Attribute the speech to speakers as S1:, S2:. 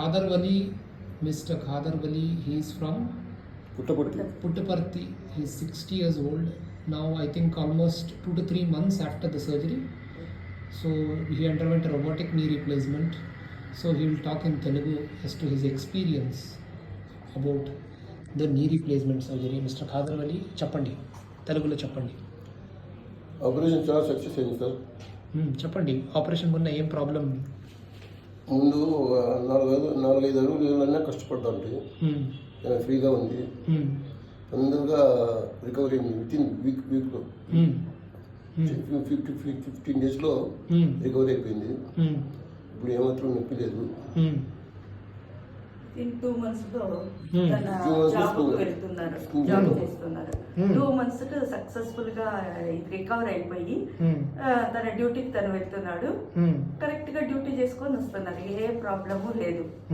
S1: Khadar Wali, Mr. Khadar Wali, he is from Puttaparthi. He is 60 years old. Now I think almost 2 to 3 months after the surgery. So he underwent a robotic knee replacement. So he will talk in Telugu as to his experience about the knee replacement surgery. Mr. Khadar Wali, Chappandi. Telugulo Chappandi.
S2: Operation చాలా success అయింది sir.
S1: చెప్పండి, operation మొన్న ఏం problem?
S2: ముందు 4-5 అడుగులన్నా కష్టపడ్డాండి. ఫ్రీగా ఉంది. తొందరగా recovery అయింది. వితిన్ వీక్లో 15 డేస్లో రికవరీ అయిపోయింది. ఇప్పుడు ఏమాత్రం నొప్పి లేదు.
S3: ఇన్ 2 months జాబ్ వెళ్తున్నారు, జాబ్ చేస్తున్నారు. 2 months సక్సెస్ఫుల్ గా రికవర్ అయిపోయి తన డ్యూటీకి తను వెళ్తున్నాడు. కరెక్ట్ గా డ్యూటీ చేసుకొని వస్తున్నారు. ఏ ప్రాబ్లము లేదు.